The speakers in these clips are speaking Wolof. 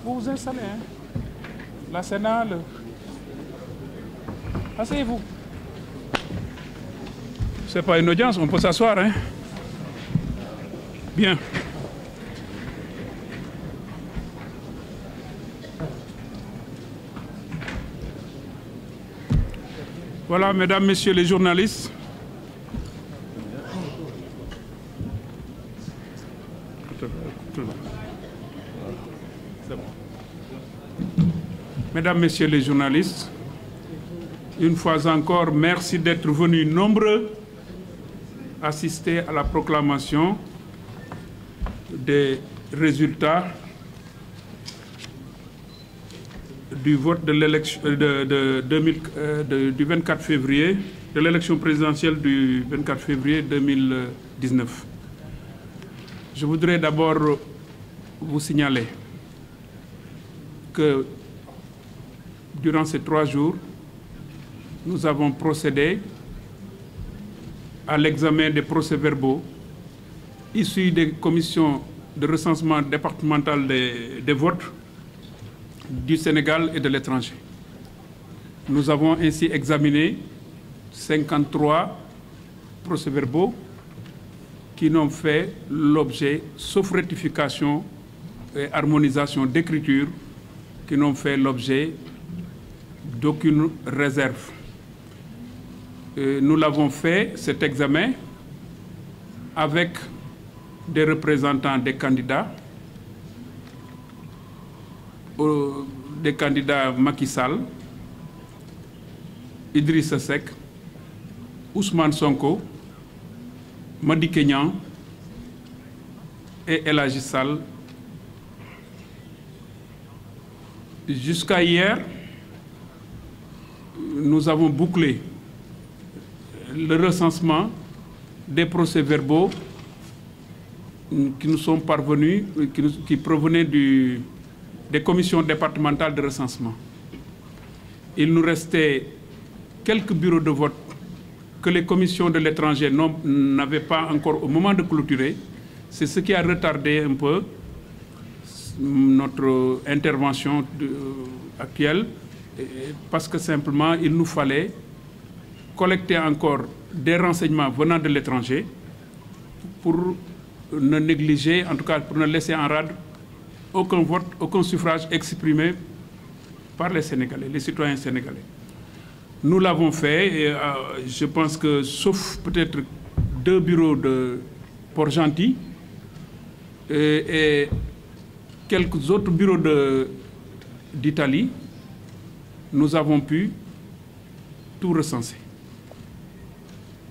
Vous vous installez, hein? La Sénat, asseyez-vous. C'est pas une audience, on peut s'asseoir, hein? Bien. Voilà, mesdames, messieurs les journalistes. Mesdames, messieurs les journalistes, une fois encore, merci d'être venus nombreux assister à la proclamation des résultats du vote de l'élection du 24 février, de l'élection présidentielle du 24 février 2019. Je voudrais d'abord vous signaler que durant ces 3 jours, nous avons procédé à l'examen des procès-verbaux issus des commissions de recensement départemental des votes du Sénégal et de l'étranger. Nous avons ainsi examiné 53 procès-verbaux qui n'ont fait l'objet, sauf rectification et harmonisation d'écriture, qui n'ont fait l'objet d'aucune réserve. Nous l'avons fait, cet examen, avec des représentants des candidats, Macky Sall, Idrissa Seck, Ousmane Sonko, Madické Niang et El Hadji Sall. Jusqu'à hier, nous avons bouclé le recensement des procès-verbaux qui nous sont parvenus, qui provenaient des commissions départementales de recensement. Il nous restait quelques bureaux de vote que les commissions de l'étranger n'avaient pas encore au moment de clôturer. C'est ce qui a retardé un peu notre intervention actuelle, parce que simplement il nous fallait collecter encore des renseignements venant de l'étranger pour ne négliger, en tout cas pour ne laisser en rade aucun vote, aucun suffrage exprimé par les Sénégalais, les citoyens sénégalais. Nous l'avons fait et je pense que, sauf peut-être 2 bureaux de Port-Gentil et quelques autres bureaux d'Italie, nous avons pu tout recenser.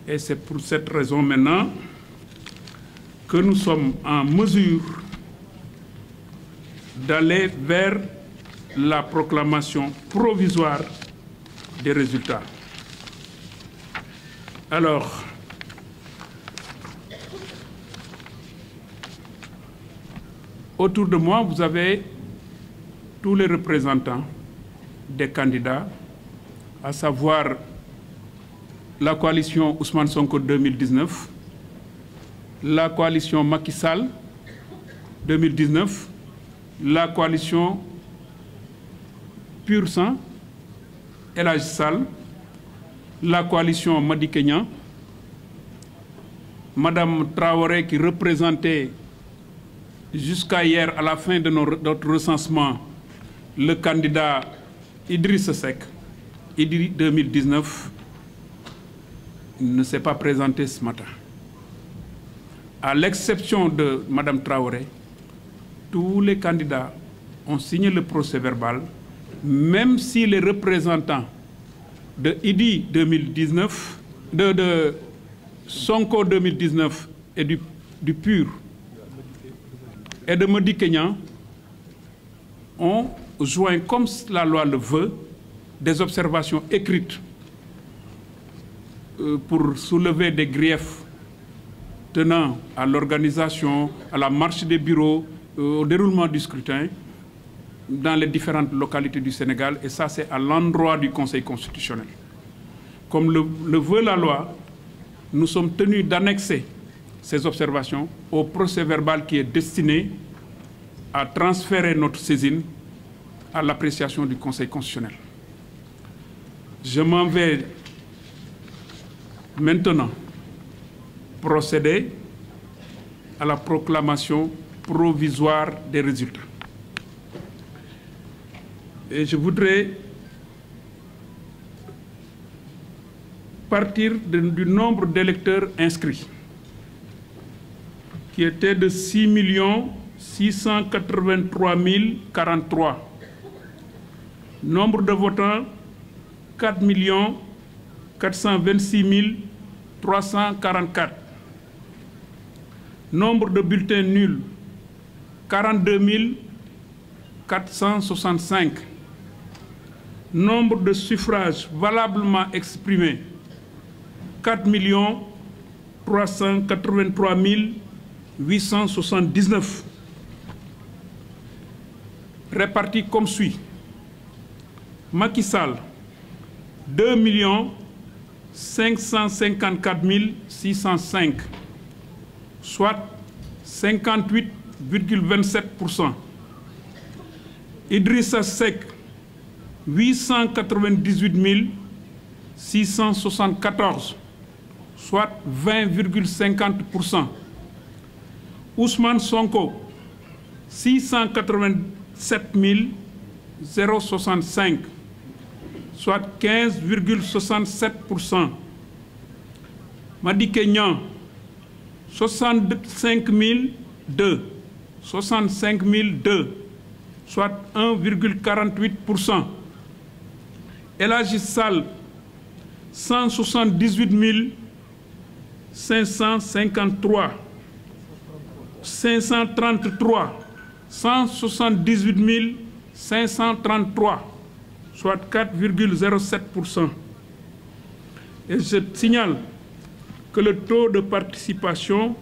Et c'est pour cette raison maintenant que nous sommes en mesure d'aller vers la proclamation provisoire des résultats. Alors, autour de moi, vous avez tous les représentants des candidats, à savoir la coalition Ousmane Sonko 2019, la coalition Macky Sall 2019, la coalition Pur Sang, El Hadji Sall, la coalition Madické Niang, Madame Traoré qui représentait jusqu'à hier, à la fin de notre recensement, le candidat Idrissa Seck, Idri 2019, ne s'est pas présenté ce matin. À l'exception de Madame Traoré, tous les candidats ont signé le procès-verbal, même si les représentants de Idi 2019, de Sonko 2019 et du PUR et de Madické Niang ont joint, comme la loi le veut, des observations écrites pour soulever des griefs tenant à l'organisation, à la marche des bureaux, au déroulement du scrutin. dans les différentes localités du Sénégal, et ça c'est à l'endroit du Conseil constitutionnel. Comme le veut la loi, nous sommes tenus d'annexer ces observations au procès-verbal qui est destiné à transférer notre saisine à l'appréciation du Conseil constitutionnel. Je m'en vais maintenant procéder à la proclamation provisoire des résultats. Et je voudrais partir du nombre d'électeurs inscrits, qui était de 6 683 043. Nombre de votants, 4 426 344. Nombre de bulletins nuls, 42 465. Nombre de suffrages valablement exprimés, 4 383 879. Répartis comme suit. Macky Sall, 2 554 605, soit 58,27%. Idrissa Seck, 898 674, soit 20,50%. Ousmane Sonko, 687 065, soit 15,67%. Madické Niang, 65 002, soit 1,48%. El Hadji Sall, 178 553, 533, 178 533, soit 4,07%. Et je signale que le taux de participation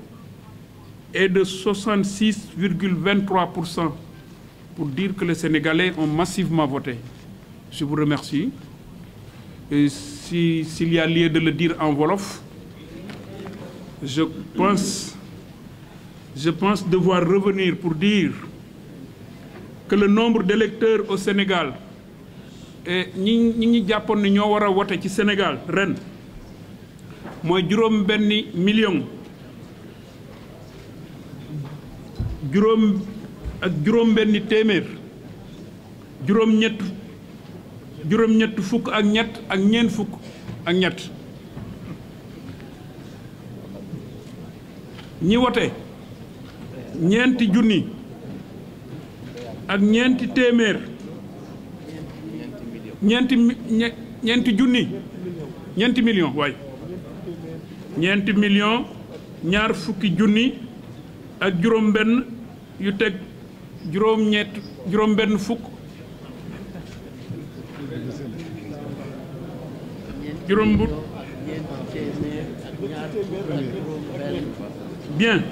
est de 66,23%, pour dire que les Sénégalais ont massivement voté. Je vous remercie. Et s'il y a lieu de le dire en wolof, je pense devoir revenir pour dire que le nombre d'électeurs au Sénégal et ñi jàppoon ne ñoo war a wote ci Sénégal ren mooy juróom benni téeméer juróom-ñett fukk ak ñett ak ñeent fukk ak ñett ñi wote ñeenti junni ak ñeenti téeméer ñeenti junni ñeenti millions waay ñeenti millions ñaar fukki junni ak juróom benn yu teg juróom benn fukk juróom but bien.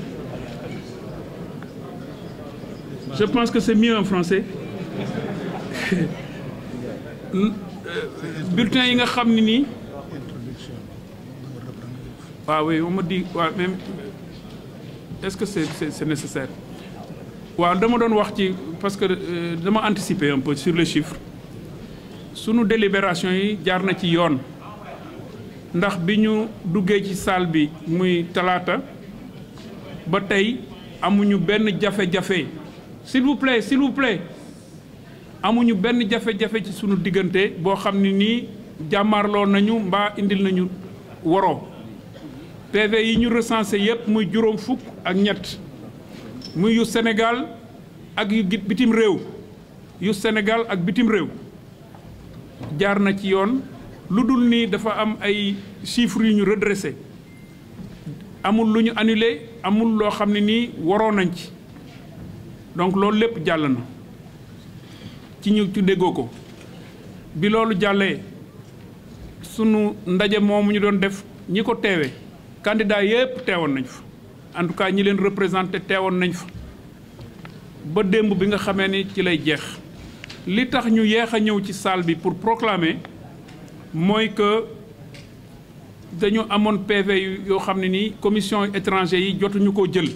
Je pense que c'est mieux en français. Bulletin yi nga xam ne nii waaw oui on me dit waaw même est-ce que c'est nécessaire waaw dama doon wax ci parce que dama anticiper un peu sur les chiffres sunu délibération yi jaar na ci yoon ndax bi ñu duggee ci salle bi muy talaata ba tey amuñu benn jafe-jafe s'il vous plaît amuñu benn jafe-jafe ci sunu diggante boo xam ne nii jàmmaarloo nañu mbaa indil nañu waroo PV yi ñu recensé yépp muy juróom fukk ak ñett muy yu Sénégal ak yu bitim réew yu Sénégal ak bitim réew jaar na ci yoon lu dul nii dafa am ay chiffres yu ñu redressé amul lu ñu annulé amul loo xam ne nii waroo nañ ci donc loolu lépp jàll na ci ñu ci déggoo ko bi loolu jàllee sunu ndaje moomu ñu doon def ñi ko teewe candidat yépp teewoon nañ fa en tout cas ñi leen représenté teewoon nañ fa ba démb bi nga xamee ni ci lay jeex li tax ñu yeex a ñëw ci salle bi pour proclamer mooy que dañu amoon PV yoo xam ne nii commission étranger yi jotuñu koo jël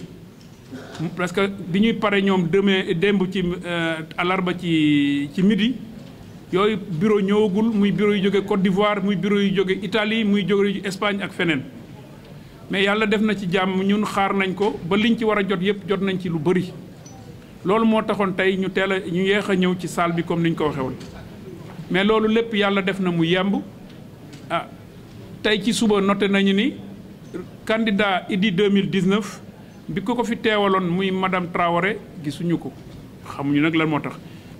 parce que bi ñuy pare ñoom démb ci àllarba ci midi yooyu bureau ñëwagul muy bureau yu jóge Côte d'Ivoire muy bureau yu jóge Italie muy jóge Espagne ak feneen mais yàlla def na ci jàmm ñun xaar nañ ko ba liñ ci war a jot yëpp jot nañ ci lu bëri loolu moo taxoon tey ñu yeex a ñëw ci salle bi comme ni ñu ko waxee woon mais loolu lépp yàlla def na mu yemb ah tey ci suba noté nañu ni candidat Idy 2019 bi ko fi teewaloon muy madame Traoré gisuñu ko xamuñu nag lan moo tax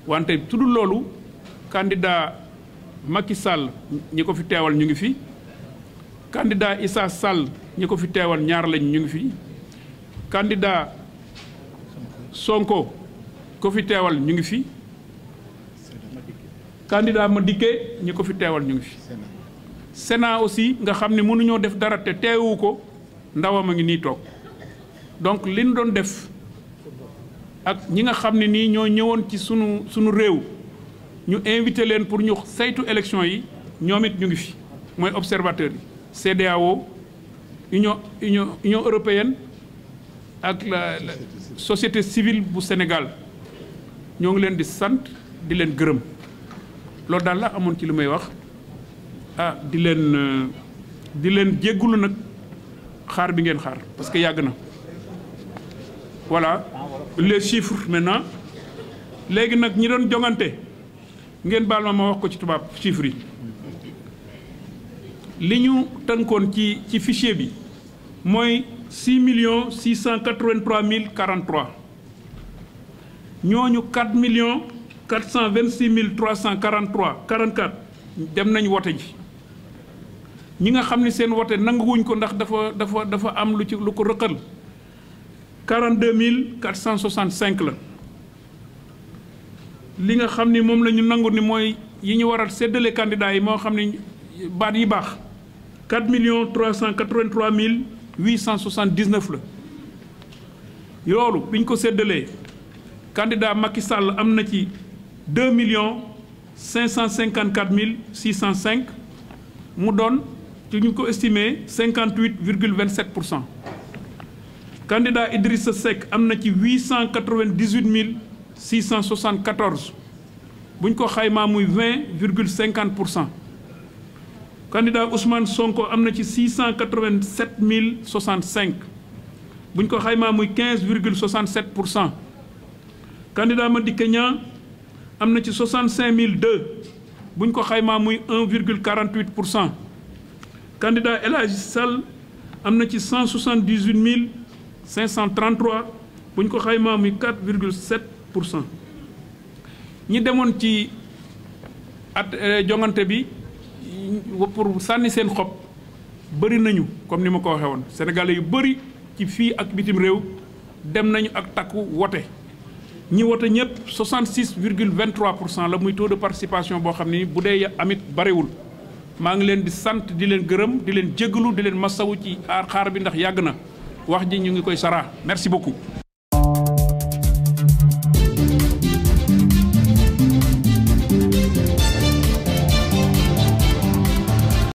wante tuddul loolu candidat Macky Sall ñi ko fi teewal ñu ngi fi candidat Issa Sall ñi ko fi teewal ñaar lañ ñu ngi fi candidat Sonko ko fi teewal ñu ngi fi candidat Madické ñi ko fi teewal ñu ngi fi Sénat aussi nga xam ne mënuñoo def dara te teewu ko ndawam a ngi nii toog donc li ñu doon def ak ñi nga xam ne nii ñoo ñëwoon ci sunu réew ñu invité leen pour ñu saytu élection yi ñoom it ñu ngi fi mooy observateur yi CEDEAO union européenne ak la société civile bu Sénégal ñoo ngi leen di sant di leen gërëm loolu daal la amoon ci li may wax di leen jéggulu nag xaar bi ngeen xaar parce que yàgg na voilà les chiffres maintenant léegi nag ñi doon jongante ngeen baal ma wax ko ci tubaab chiffres yi li ñu tënkoon ci fichier bi mooy 6 683 043 ñooñu 4 426 344 dem nañ wote ji ñi nga xam ne seen wote nanguwuñ ko ndax dafa am lu ko rëqal 42 465 la li nga xam ni moom la ñu nangu ni mooy yi ñu war a séddale candidats yi moo xam ne baat yi baax 4 383 879 la loolu bi ñu ko séddalee candidat Macky Sall am na ci 2 554 605 mu doon ci ñu ko estimé 58,27%. candidat Idrissa Seck am na ci 898 674 bu ñu ko xaymaa muy 20,50%. candidat Ousmane Sonko am na ci 687 065 bu ñu ko xaymaa muy 15,67%. candidat Madické Niang am na ci 65 002 bu ñu ko xaymaa muy 1,48%. candidat El Hadji Sall am na ci 178 533 bu ñu ko xaymaa muy 4,7%. ñi demoon ci jongante bi pour sànni seen xob bëri nañu comme ni ma ko waxee woon sénégalais yu bëri ci fii ak bitim réew dem nañu ak takku wote ñi wote ñëpp 66,23% la muy taux de participation boo xam ni bu dee amit bariwul maa ngi leen di sant di leen gërëm di leen jéggalu di leen masawu ci xaar bi ndax yàgg na wax ji ñu ngi koy saraa merci beaucoup.